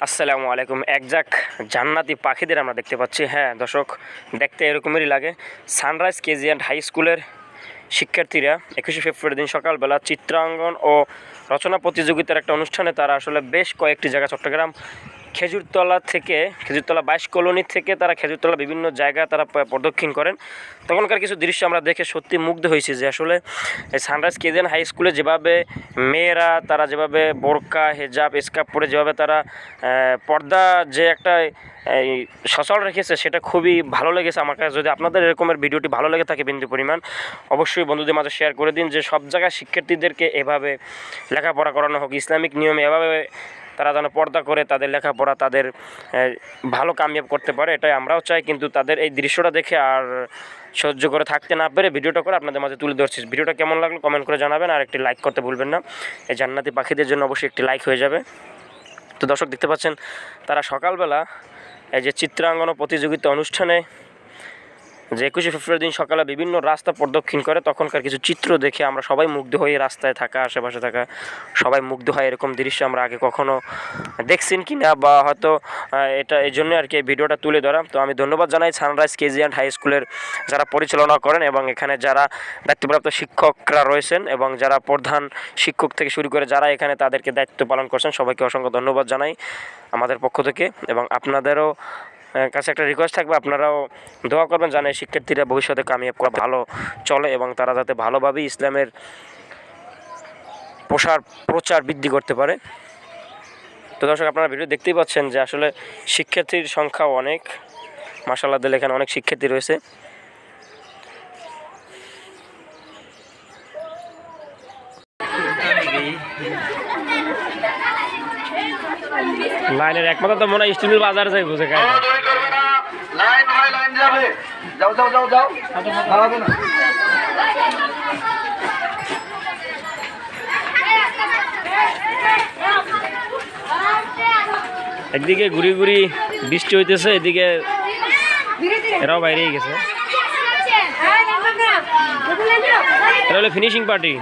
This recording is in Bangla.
আসসালামু আলাইকুম। একঝাঁক জান্নাতি পাখিদের আমরা দেখতে পাচ্ছি। হ্যাঁ দর্শক, দেখতে এরকমেরই লাগে। সানরাইজ কেজি অ্যান্ড হাই স্কুলের শিক্ষার্থীরা 21শে ফেব্রুয়ারি দিন সকালবেলা চিত্রাঙ্কন ও রচনা প্রতিযোগিতার একটা অনুষ্ঠানে তারা আসলে বেশ কয়েকটি জায়গা, চট্টগ্রাম খেজুরতলা 22 কলোনি থেকে তারা খেজুরতলা বিভিন্ন জায়গায় তারা প্রদক্ষিণ করেন। তখনকার কিছু দৃশ্য আমরা দেখে সত্যি মুগ্ধ হয়েছি যে আসলে এই সানরাইজ কেজিয়ান হাই স্কুলে যেভাবে মেয়েরা তারা যেভাবে বোরকা হেজাব স্কার্ফ পরে যেভাবে তারা পর্দা যে একটা এই সচল রেখেছে, সেটা খুবই ভালো লেগেছে আমার কাছে। যদি আপনাদের এরকমের ভিডিওটি ভালো লেগে থাকে বিন্দু পরিমাণ, অবশ্যই বন্ধুদের মাঝে শেয়ার করে দিন যে সব জায়গায় শিক্ষার্থীদেরকে এভাবে লেখাপড়া করানো হোক, ইসলামিক নিয়মে এভাবে তারা যেন পর্দা করে তাদের লেখাপড়া তাদের ভালো কামিয়াব করতে পারে, এটাই আমরাও চাই। কিন্তু তাদের এই দৃশ্যটা দেখে আর সহ্য করে থাকতে না পেরে ভিডিওটা করে আপনাদের মাঝে তুলে ধরছি। ভিডিওটা কেমন লাগলো কমেন্ট করে জানাবেন, আর একটি লাইক করতে ভুলবেন না। এই জান্নাতি পাখিদের জন্য অবশ্যই একটি লাইক হয়ে যাবে। তো দর্শক দেখতে পাচ্ছেন তারা সকালবেলা এই যে চিত্রাঙ্কন প্রতিযোগিতা অনুষ্ঠানে যে 21শে ফেব্রুয়ারি দিন সকালে বিভিন্ন রাস্তা প্রদক্ষিণ করে, তখনকার কিছু চিত্র দেখে আমরা সবাই মুগ্ধ হয়ে রাস্তায় থাকা আশেপাশে থাকা সবাই মুগ্ধ হয়। এরকম দৃশ্য আমরা আগে কখনো দেখছেন কি না, বা হয়তো এটা এই জন্য আর কি এই ভিডিওটা তুলে ধরা। তো আমি ধন্যবাদ জানাই সানরাইজ কেজি অ্যান্ড হাই স্কুলের যারা পরিচালনা করেন এবং এখানে যারা দায়িত্বপ্রাপ্ত শিক্ষকরা রয়েছেন এবং যারা প্রধান শিক্ষক থেকে শুরু করে যারা এখানে তাদেরকে দায়িত্ব পালন করছেন, সবাইকে অসংখ্য ধন্যবাদ জানাই আমাদের পক্ষ থেকে। এবং আপনাদেরও কাছে একটা রিকোয়েস্ট থাকবে, আপনারাও দোয়া করবেন জানে শিক্ষার্থীরা ভবিষ্যতে কামিয়াব করে ভালো চলে এবং তারা যাতে ভালোভাবে ইসলামের প্রচার বৃদ্ধি করতে পারে। তো দর্শক, আপনারা ভিডিও দেখতেই পাচ্ছেন যে আসলে শিক্ষার্থীর সংখ্যাও অনেক, মাশাআল্লাহ দিলে এখানে অনেক শিক্ষার্থী রয়েছে। লাইনের একমাত্র তো মনে হয় স্টিল বাজার যাই বুঝে খায় লাইন হয়, লাইন যাবে, যাও যাও যাও যাও, দাঁড়াবে না। একদিকে ঘুরি ঘুরি বৃষ্টি হইতেছে, এদিকে এরাও বাইরেই গেছে। এটা হলো ফিনিশিং পার্টি।